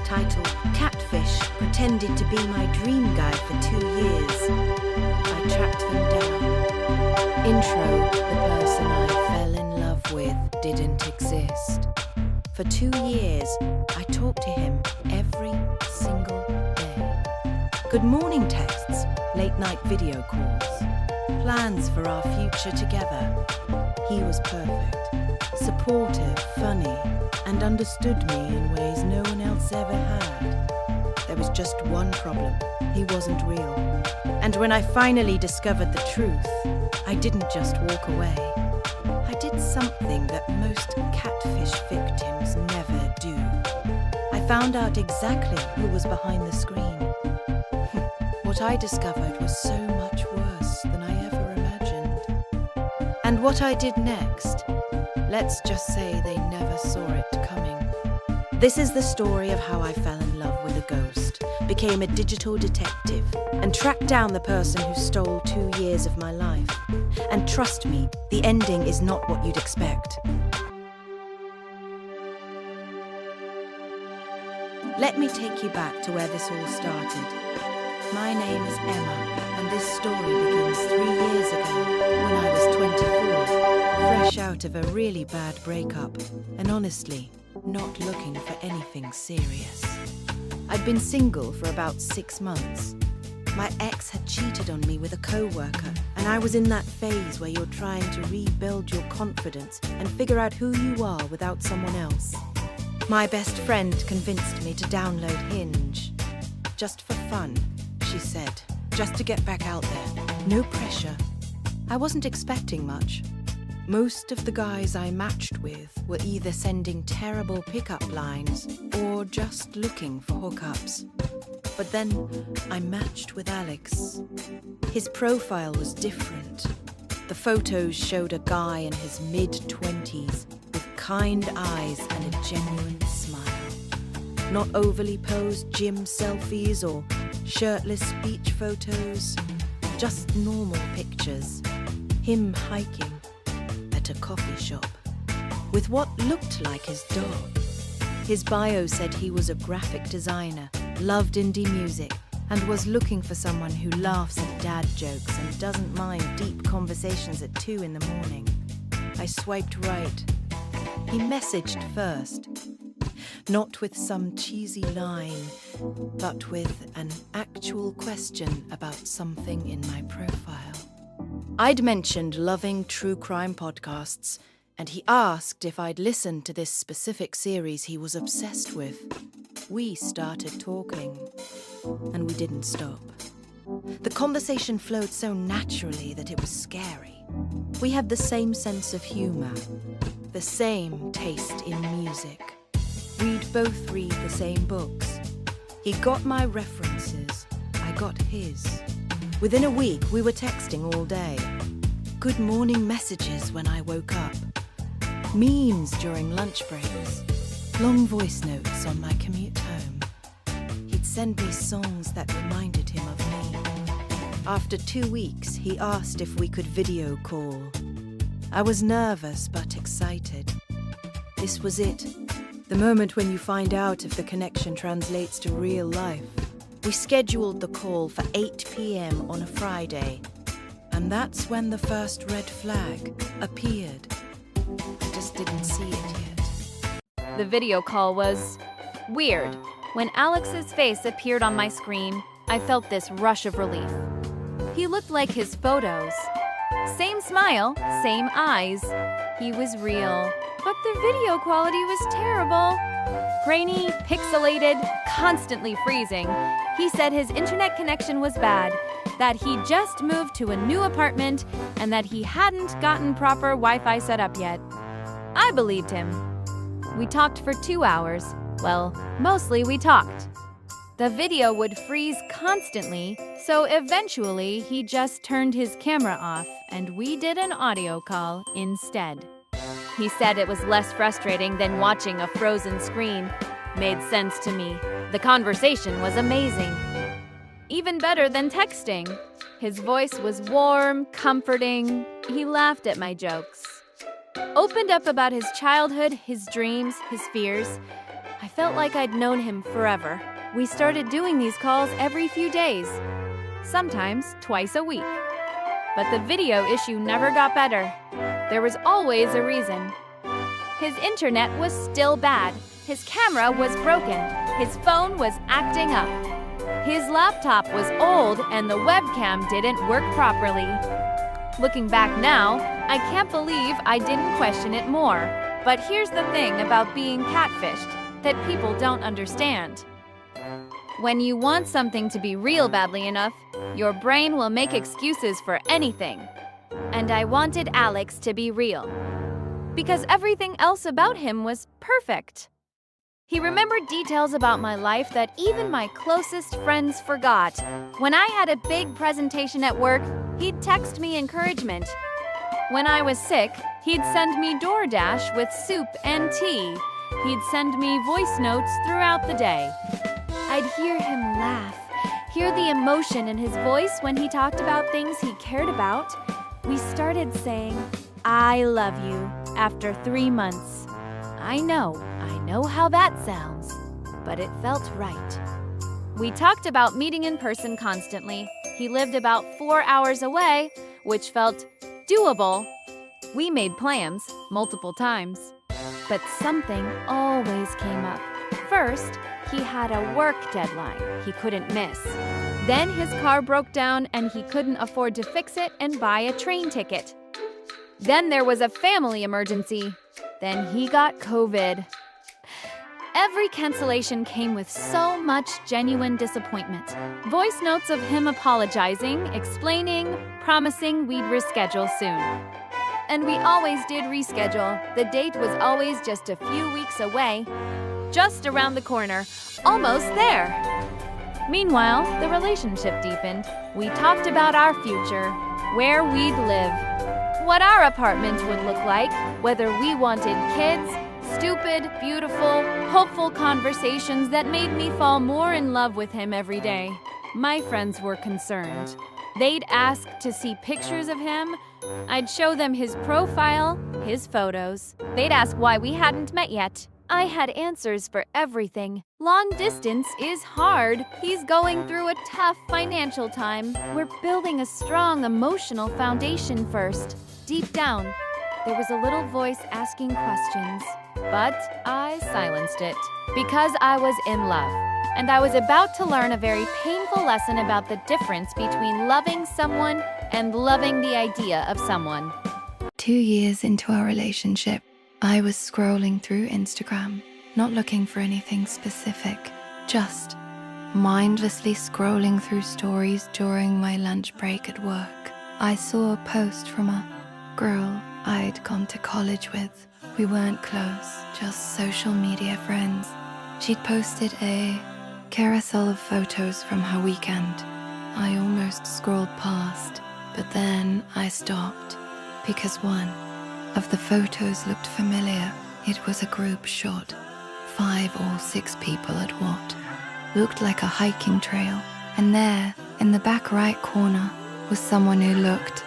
titled Catfish pretended to be my dream guy for 2 years. I tracked them down. Intro, the person I fell in love with didn't exist. For 2 years, I talked to him every single day. Good morning texts, late night video calls, plans for our future together. He was perfect, supportive, funny, and understood me in ways no one else ever had. There was just one problem. He wasn't real. And when I finally discovered the truth, I didn't just walk away. I did something that most catfish victims never do. I found out exactly who was behind the screen. What I discovered was so much worse than I ever imagined. And what I did next, let's just say they never saw it coming. This is the story of how I fell in love with a ghost, became a digital detective, and tracked down the person who stole 2 years of my life. And trust me, the ending is not what you'd expect. Let me take you back to where this all started. My name is Emma, and this story begins 3 years ago, when I was 24, fresh out of a really bad breakup, and honestly, not looking for anything serious. I'd been single for about 6 months. My ex had cheated on me with a co-worker, and I was in that phase where you're trying to rebuild your confidence and figure out who you are without someone else. My best friend convinced me to download Hinge. Just for fun, she said, just to get back out there. No pressure. I wasn't expecting much. Most of the guys I matched with were either sending terrible pickup lines or just looking for hookups. But then I matched with Alex. His profile was different. The photos showed a guy in his mid-20s with kind eyes and a genuine smile. Not overly posed gym selfies or shirtless beach photos, just normal pictures. Him hiking at a coffee shop with what looked like his dog. His bio said he was a graphic designer, loved indie music, and was looking for someone who laughs at dad jokes and doesn't mind deep conversations at 2 in the morning. I swiped right. He messaged first. Not with some cheesy line, but with an actual question about something in my profile. I'd mentioned loving true crime podcasts, and he asked if I'd listened to this specific series he was obsessed with. We started talking, and we didn't stop. The conversation flowed so naturally that it was scary. We had the same sense of humor, the same taste in music. We'd both read the same books. He got my references, I got his. Within a week, we were texting all day. Good morning messages when I woke up. Memes during lunch breaks. Long voice notes on my commute home. He'd send me songs that reminded him of me. After 2 weeks, he asked if we could video call. I was nervous but excited. This was it. The moment when you find out if the connection translates to real life. We scheduled the call for 8 p.m. on a Friday, and that's when the first red flag appeared. I just didn't see it yet. The video call was weird. When Alex's face appeared on my screen, I felt this rush of relief. He looked like his photos. Same smile, same eyes. He was real. But the video quality was terrible. Grainy, pixelated, constantly freezing. He said his internet connection was bad, that he just moved to a new apartment, and that he hadn't gotten proper Wi-Fi set up yet. I believed him. We talked for 2 hours. Well, mostly we talked. The video would freeze constantly, so eventually he just turned his camera off, and we did an audio call instead. He said it was less frustrating than watching a frozen screen. Made sense to me. The conversation was amazing. Even better than texting. His voice was warm, comforting. He laughed at my jokes. Opened up about his childhood, his dreams, his fears. I felt like I'd known him forever. We started doing these calls every few days, sometimes twice a week. But the video issue never got better. There was always a reason. His internet was still bad. His camera was broken. His phone was acting up. His laptop was old and the webcam didn't work properly. Looking back now, I can't believe I didn't question it more. But here's the thing about being catfished that people don't understand. When you want something to be real badly enough, your brain will make excuses for anything. And I wanted Alex to be real, because everything else about him was perfect. He remembered details about my life that even my closest friends forgot. When I had a big presentation at work, he'd text me encouragement. When I was sick, he'd send me DoorDash with soup and tea. He'd send me voice notes throughout the day. I'd hear him laugh, hear the emotion in his voice when he talked about things he cared about. We started saying, "I love you," after 3 months. I know how that sounds, but it felt right. We talked about meeting in person constantly. He lived about 4 hours away, which felt doable. We made plans multiple times, but something always came up. First, he had a work deadline he couldn't miss. Then his car broke down and he couldn't afford to fix it and buy a train ticket. Then there was a family emergency. Then he got COVID. Every cancellation came with so much genuine disappointment. Voice notes of him apologizing, explaining, promising we'd reschedule soon. And we always did reschedule. The date was always just a few weeks away, just around the corner, almost there. Meanwhile, the relationship deepened. We talked about our future, where we'd live, what our apartment would look like, whether we wanted kids. Stupid, beautiful, hopeful conversations that made me fall more in love with him every day. My friends were concerned. They'd ask to see pictures of him. I'd show them his profile, his photos. They'd ask why we hadn't met yet. I had answers for everything. Long distance is hard. He's going through a tough financial time. We're building a strong emotional foundation first. Deep down, there was a little voice asking questions. But I silenced it because I was in love. And I was about to learn a very painful lesson about the difference between loving someone and loving the idea of someone. 2 years into our relationship, I was scrolling through Instagram, not looking for anything specific, just mindlessly scrolling through stories during my lunch break at work. I saw a post from a girl I'd gone to college with. We weren't close, just social media friends. She'd posted a carousel of photos from her weekend. I almost scrolled past, but then I stopped because one of the photos looked familiar. It was a group shot, 5 or 6 people at what looked like a hiking trail. And there, in the back right corner, was someone who looked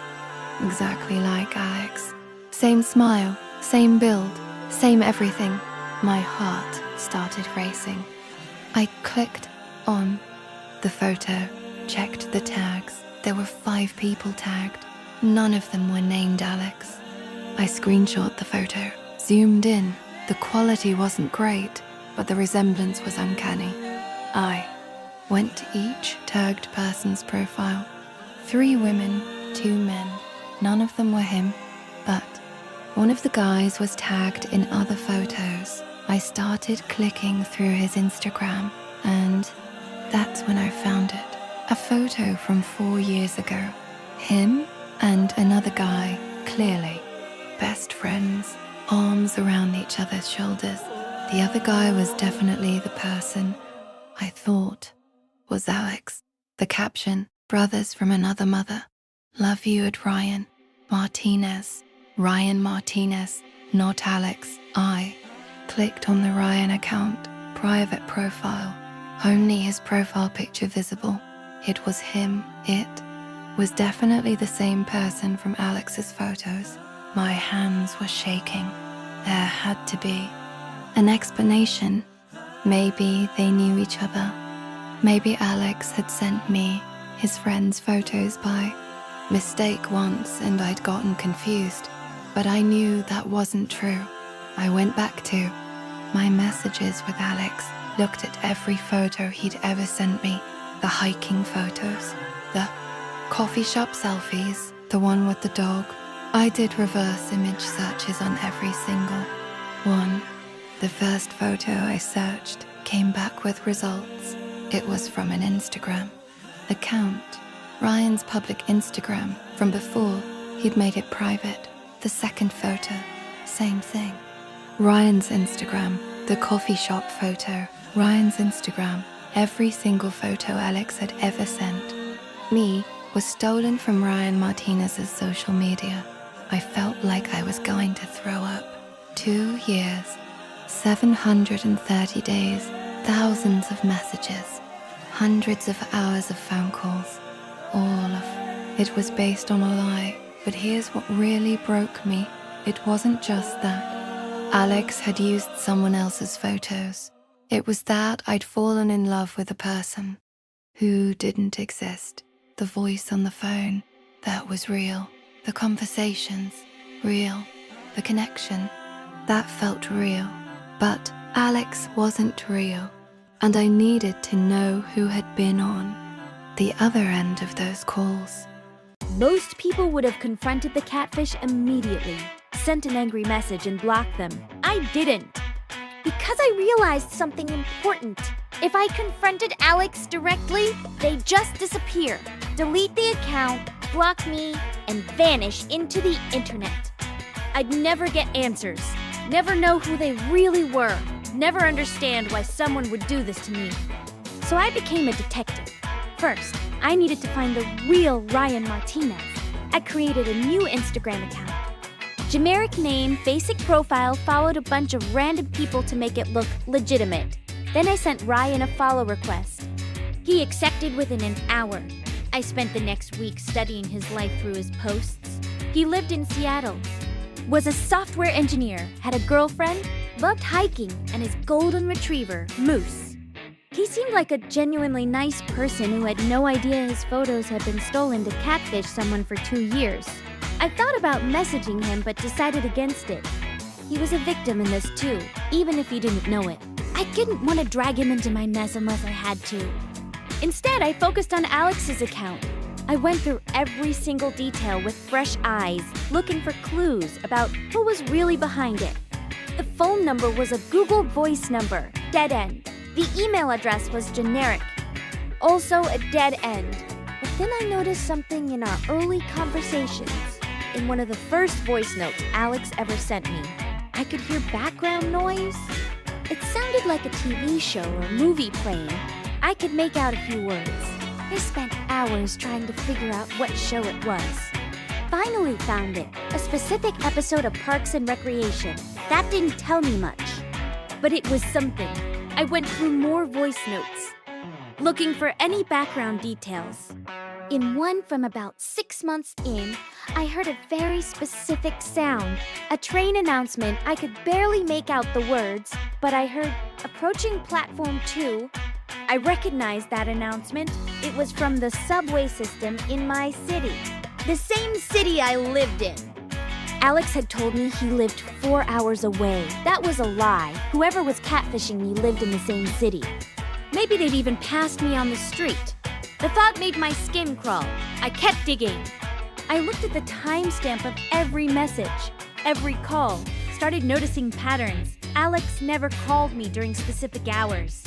exactly like Alex. Same smile, same build, same everything. My heart started racing. I clicked on the photo, checked the tags. There were 5 people tagged. None of them were named Alex. I screenshot the photo, zoomed in. The quality wasn't great, but the resemblance was uncanny. I went to each tagged person's profile. 3 women, 2 men. None of them were him, but one of the guys was tagged in other photos. I started clicking through his Instagram, and that's when I found it. A photo from 4 years ago. Him and another guy, clearly best friends, arms around each other's shoulders. The other guy was definitely the person I thought was Alex. The caption, brothers from another mother. Love you at Ryan Martinez. Ryan Martinez, not Alex. I clicked on the Ryan account, private profile. Only his profile picture visible. It was him. It was definitely the same person from Alex's photos. My hands were shaking. There had to be an explanation. Maybe they knew each other. Maybe Alex had sent me his friends' photos by mistake once and I'd gotten confused. But I knew that wasn't true. I went back to my messages with Alex, looked at every photo he'd ever sent me, the hiking photos, the coffee shop selfies, the one with the dog. I did reverse image searches on every single one. The first photo I searched came back with results. It was from an Instagram account, Ryan's public Instagram from before he'd made it private. The second photo, same thing. Ryan's Instagram, the coffee shop photo, Ryan's Instagram, every single photo Alex had ever sent me was stolen from Ryan Martinez's social media. I felt like I was going to throw up. 2 years, 730 days, thousands of messages, hundreds of hours of phone calls. All of it was based on a lie. But here's what really broke me. It wasn't just that Alex had used someone else's photos. It was that I'd fallen in love with a person who didn't exist. The voice on the phone, that was real. The conversations, real. The connection, that felt real. But Alex wasn't real, and I needed to know who had been on the other end of those calls. Most people would have confronted the catfish immediately, sent an angry message and blocked them. I didn't. Because I realized something important. If I confronted Alex directly, they'd just disappear, delete the account, block me, and vanish into the internet. I'd never get answers, never know who they really were, never understand why someone would do this to me. So I became a detective. First, I needed to find the real Ryan Martinez. I created a new Instagram account. Generic name, basic profile, followed a bunch of random people to make it look legitimate. Then I sent Ryan a follow request. He accepted within an hour. I spent the next week studying his life through his posts. He lived in Seattle, was a software engineer, had a girlfriend, loved hiking, and his golden retriever, Moose. He seemed like a genuinely nice person who had no idea his photos had been stolen to catfish someone for 2 years. I thought about messaging him but decided against it. He was a victim in this too, even if he didn't know it. I didn't want to drag him into my mess unless I had to. Instead, I focused on Alex's account. I went through every single detail with fresh eyes, looking for clues about who was really behind it. The phone number was a Google Voice number, dead end. The email address was generic, also a dead end. But then I noticed something in our early conversations. In one of the first voice notes Alex ever sent me, I could hear background noise. It sounded like a TV show or movie playing. I could make out a few words. I spent hours trying to figure out what show it was. Finally found it, a specific episode of Parks and Recreation. That didn't tell me much, but it was something. I went through more voice notes, looking for any background details. In one from about 6 months in, I heard a very specific sound. A train announcement. I could barely make out the words, but I heard approaching platform 2. I recognized that announcement. It was from the subway system in my city. The same city I lived in. Alex had told me he lived 4 hours away. That was a lie. Whoever was catfishing me lived in the same city. Maybe they'd even passed me on the street. The thought made my skin crawl. I kept digging. I looked at the timestamp of every message, every call, started noticing patterns. Alex never called me during specific hours.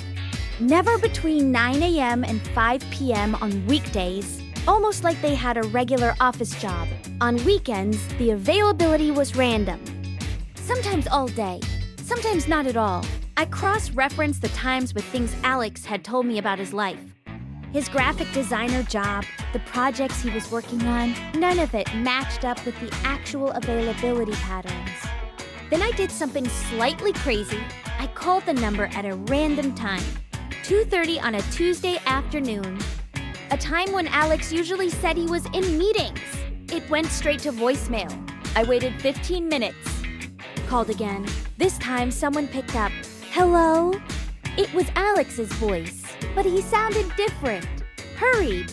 Never between 9 a.m. and 5 p.m. on weekdays, almost like they had a regular office job. On weekends, the availability was random. Sometimes all day, sometimes not at all. I cross-referenced the times with things Alex had told me about his life. His graphic designer job, the projects he was working on, none of it matched up with the actual availability patterns. Then I did something slightly crazy. I called the number at a random time, 2:30 on a Tuesday afternoon, a time when Alex usually said he was in meetings. It went straight to voicemail. I waited 15 minutes. Called again. This time someone picked up. Hello? It was Alex's voice, but he sounded different, hurried,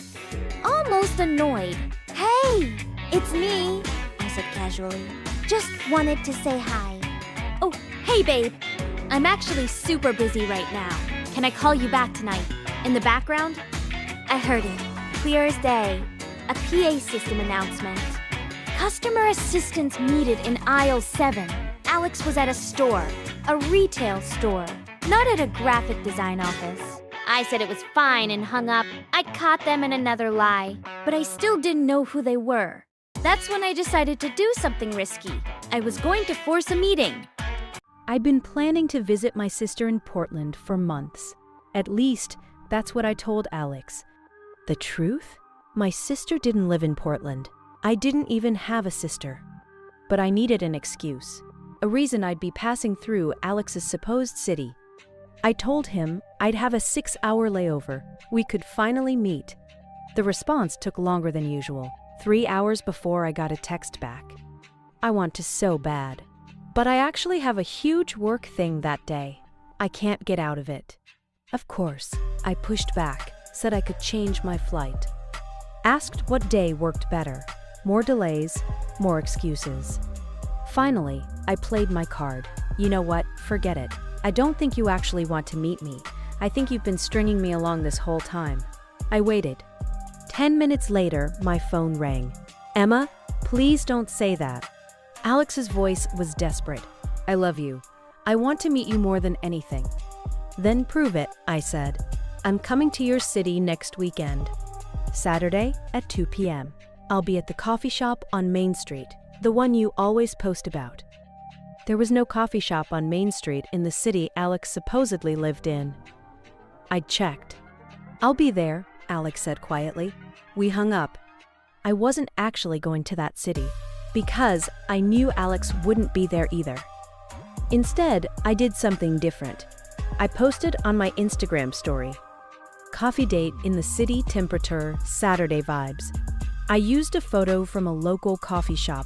almost annoyed. Hey, it's me, I said casually. Just wanted to say hi. Oh, hey babe. I'm actually super busy right now. Can I call you back tonight? In the background? I heard it. Clear as day. A PA system announcement. Customer assistance needed in aisle 7. Alex was at a store, a retail store, not at a graphic design office. I said it was fine and hung up. I'd caught them in another lie, but I still didn't know who they were. That's when I decided to do something risky. I was going to force a meeting. I'd been planning to visit my sister in Portland for months. At least, that's what I told Alex. The truth? My sister didn't live in Portland. I didn't even have a sister. But I needed an excuse, a reason I'd be passing through Alex's supposed city. I told him I'd have a 6-hour layover. We could finally meet. The response took longer than usual, 3 hours before I got a text back. I want to so bad. But I actually have a huge work thing that day. I can't get out of it. Of course, I pushed back, said I could change my flight. Asked what day worked better. More delays, more excuses. Finally, I played my card. You know what? Forget it. I don't think you actually want to meet me. I think you've been stringing me along this whole time. I waited. 10 minutes later, my phone rang. Emma, please don't say that. Alex's voice was desperate. I love you. I want to meet you more than anything. Then prove it, I said. I'm coming to your city next weekend. Saturday at 2 p.m. I'll be at the coffee shop on Main Street, the one you always post about. There was no coffee shop on Main Street in the city Alex supposedly lived in. I checked. I'll be there, Alex said quietly. We hung up. I wasn't actually going to that city, because I knew Alex wouldn't be there either. Instead, I did something different. I posted on my Instagram story, coffee date in the city temperature, Saturday vibes. I used a photo from a local coffee shop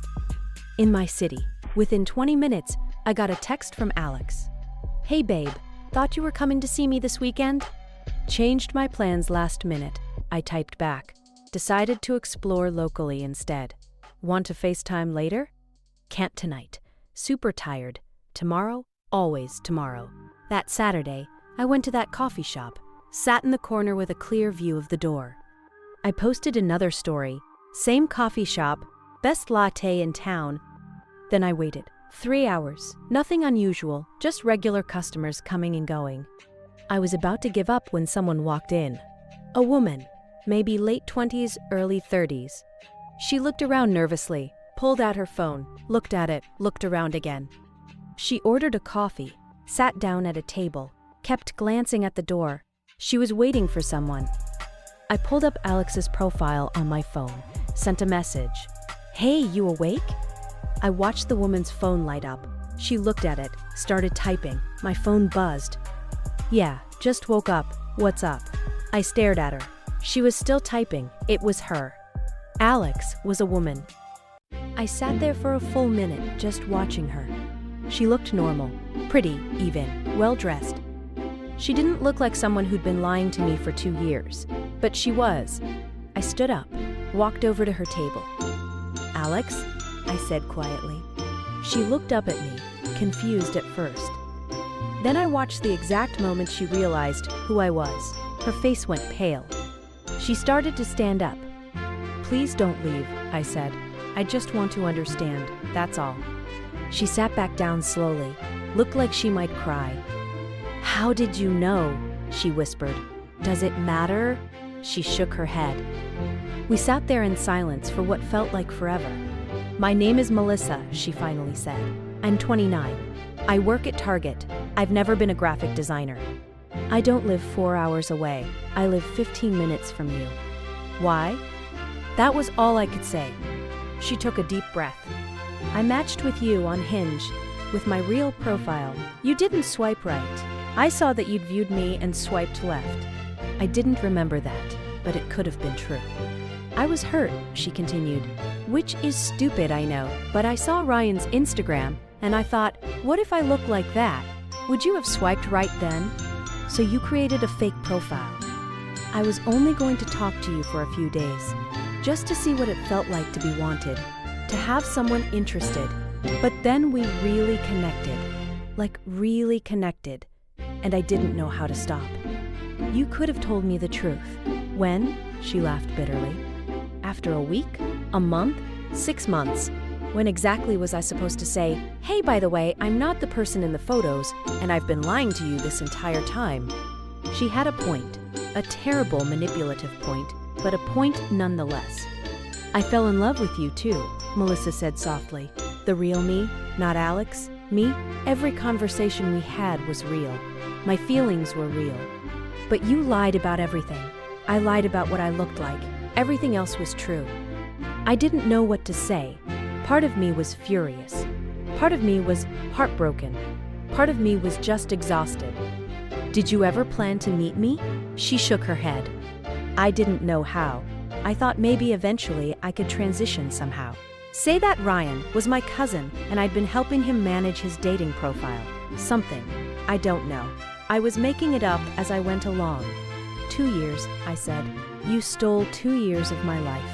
in my city. Within 20 minutes, I got a text from Alex. Hey babe, thought you were coming to see me this weekend? Changed my plans last minute, I typed back. Decided to explore locally instead. Want to FaceTime later? Can't tonight. Super tired. Tomorrow? Always tomorrow. That Saturday, I went to that coffee shop, sat in the corner with a clear view of the door. I posted another story. Same coffee shop, best latte in town. Then I waited. 3 hours. Nothing unusual, just regular customers coming and going. I was about to give up when someone walked in. A woman, maybe late 20s, early 30s. She looked around nervously, pulled out her phone, looked at it, looked around again. She ordered a coffee, sat down at a table, kept glancing at the door. She was waiting for someone. I pulled up Alex's profile on my phone, sent a message. Hey, you awake? I watched the woman's phone light up. She looked at it, started typing. My phone buzzed. Yeah, just woke up. What's up? I stared at her. She was still typing. It was her. Alex was a woman. I sat there for a full minute, just watching her. She looked normal, pretty, even, well-dressed. She didn't look like someone who'd been lying to me for 2 years, but she was. I stood up, walked over to her table. Alex? I said quietly. She looked up at me, confused at first. Then I watched the exact moment she realized who I was. Her face went pale. She started to stand up. Please don't leave, I said. I just want to understand, that's all. She sat back down slowly, looked like she might cry. How did you know? She whispered. Does it matter? She shook her head. We sat there in silence for what felt like forever. My name is Melissa, she finally said. I'm 29. I work at Target. I've never been a graphic designer. I don't live 4 hours away. I live 15 minutes from you. Why? That was all I could say. She took a deep breath. I matched with you on Hinge, with my real profile. You didn't swipe right. I saw that you'd viewed me and swiped left. I didn't remember that, but it could have been true. I was hurt, she continued, which is stupid, I know, but I saw Ryan's Instagram, and I thought, what if I look like that? Would you have swiped right then? So you created a fake profile. I was only going to talk to you for a few days, just to see what it felt like to be wanted, to have someone interested. But then we really connected, like really connected, and I didn't know how to stop. You could have told me the truth. When? She laughed bitterly. After a week? A month? 6 months? When exactly was I supposed to say, hey, by the way, I'm not the person in the photos, and I've been lying to you this entire time? She had a point, a terrible manipulative point, but a point nonetheless. I fell in love with you too, Melissa said softly. The real me, not Alex. Me, every conversation we had was real. My feelings were real. But you lied about everything. I lied about what I looked like. Everything else was true. I didn't know what to say. Part of me was furious. Part of me was heartbroken. Part of me was just exhausted. Did you ever plan to meet me? She shook her head. I didn't know how. I thought maybe eventually I could transition somehow. Say that Ryan was my cousin and I'd been helping him manage his dating profile. Something. I don't know. I was making it up as I went along. 2 years, I said. You stole 2 years of my life.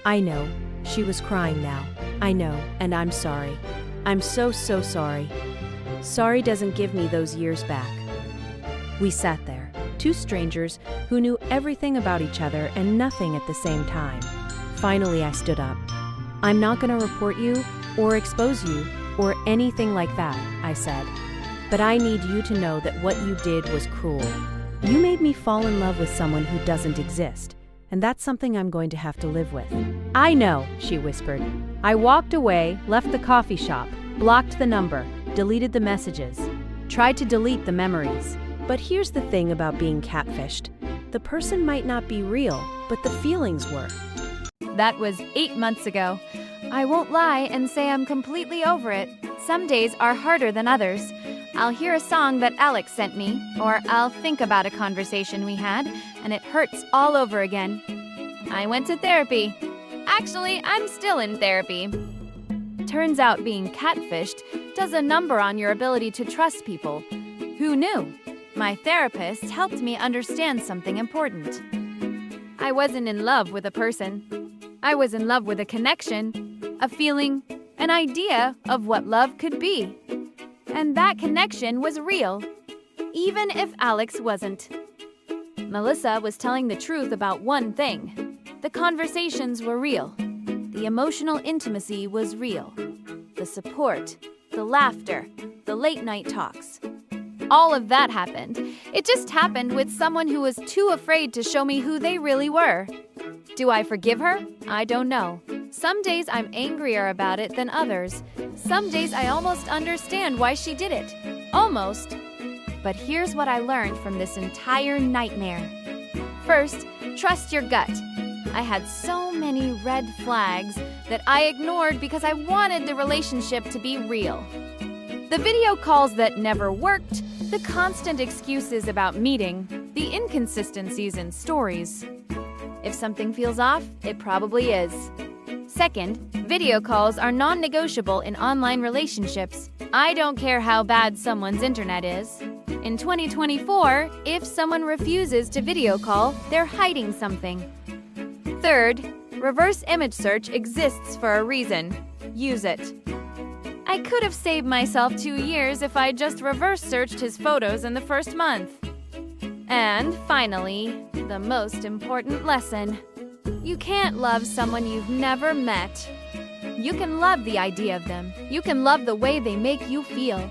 I know. She was crying now. I know, and I'm sorry. I'm so sorry. Sorry doesn't give me those years back. We sat there, two strangers who knew everything about each other and nothing at the same time. Finally, I stood up. I'm not going to report you or expose you or anything like that, I said. But I need you to know that what you did was cruel. You made me fall in love with someone who doesn't exist, and that's something I'm going to have to live with. I know, she whispered. I walked away, left the coffee shop, blocked the number, deleted the messages, tried to delete the memories. But here's the thing about being catfished. The person might not be real, but the feelings were. That was 8 months ago. I won't lie and say I'm completely over it. Some days are harder than others. I'll hear a song that Alex sent me, or I'll think about a conversation we had, and it hurts all over again. I went to therapy. Actually, I'm still in therapy. Turns out being catfished does a number on your ability to trust people. Who knew? My therapist helped me understand something important. I wasn't in love with a person. I was in love with a connection, a feeling, an idea of what love could be. And that connection was real, even if Alex wasn't. Melissa was telling the truth about one thing. The conversations were real. The emotional intimacy was real. The support, the laughter, the late-night talks. All of that happened. It just happened with someone who was too afraid to show me who they really were. Do I forgive her? I don't know. Some days I'm angrier about it than others. Some days I almost understand why she did it. Almost. But here's what I learned from this entire nightmare. First, trust your gut. I had so many red flags that I ignored because I wanted the relationship to be real. The video calls that never worked, the constant excuses about meeting, the inconsistencies in stories. If something feels off, it probably is. Second, video calls are non-negotiable in online relationships. I don't care how bad someone's internet is. In 2024, if someone refuses to video call, they're hiding something. Third, reverse image search exists for a reason. Use it. I could have saved myself 2 years if I just reverse searched his photos in the first month. And finally, the most important lesson. You can't love someone you've never met. You can love the idea of them. You can love the way they make you feel.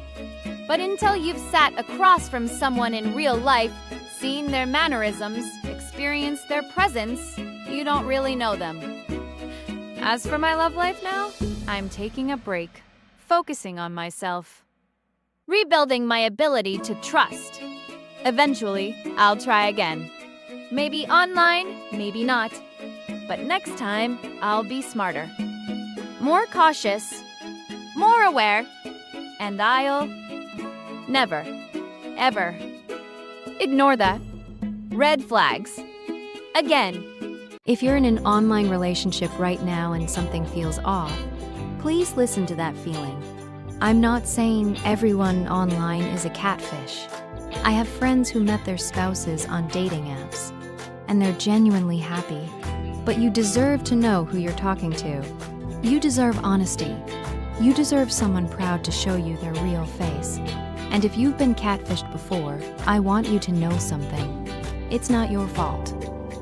But until you've sat across from someone in real life, seen their mannerisms, experienced their presence, you don't really know them. As for my love life now, I'm taking a break, focusing on myself, rebuilding my ability to trust. Eventually, I'll try again. Maybe online, maybe not. But next time, I'll be smarter, more cautious, more aware, and I'll never, ever ignore that. Red flags. Again. If you're in an online relationship right now and something feels off, please listen to that feeling. I'm not saying everyone online is a catfish. I have friends who met their spouses on dating apps, and they're genuinely happy. But you deserve to know who you're talking to. You deserve honesty. You deserve someone proud to show you their real face. And if you've been catfished before, I want you to know something. It's not your fault.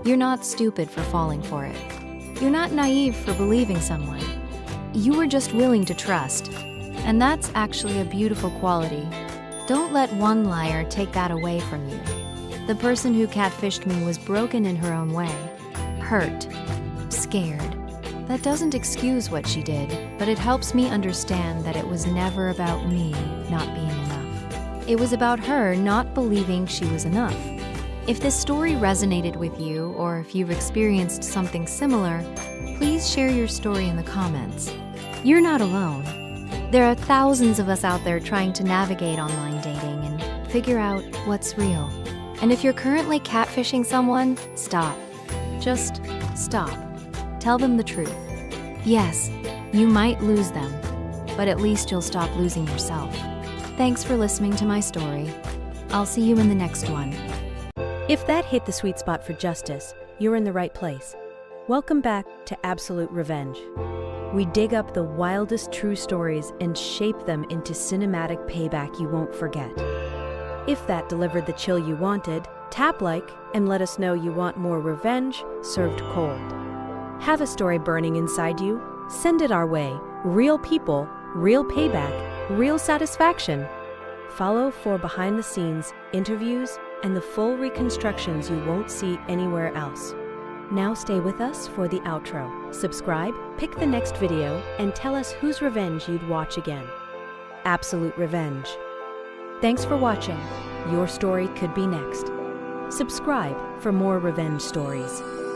You're not stupid for falling for it. You're not naive for believing someone. You were just willing to trust. And that's actually a beautiful quality. Don't let one liar take that away from you. The person who catfished me was broken in her own way. Hurt. Scared. That doesn't excuse what she did, but it helps me understand that it was never about me not being enough. It was about her not believing she was enough. If this story resonated with you, or if you've experienced something similar, please share your story in the comments. You're not alone. There are thousands of us out there trying to navigate online dating and figure out what's real. And if you're currently catfishing someone, stop. Just stop. Tell them the truth. Yes, you might lose them, but at least you'll stop losing yourself. Thanks for listening to my story. I'll see you in the next one. If that hit the sweet spot for justice, you're in the right place. Welcome back to Absolute Revenge. We dig up the wildest true stories and shape them into cinematic payback you won't forget. If that delivered the chill you wanted, tap like and let us know you want more revenge served cold. Have a story burning inside you? Send it our way. Real people, real payback, real satisfaction. Follow for behind-the-scenes interviews and the full reconstructions you won't see anywhere else. Now stay with us for the outro. Subscribe, pick the next video, and tell us whose revenge you'd watch again. Absolute Revenge. Thanks for watching. Your story could be next. Subscribe for more revenge stories.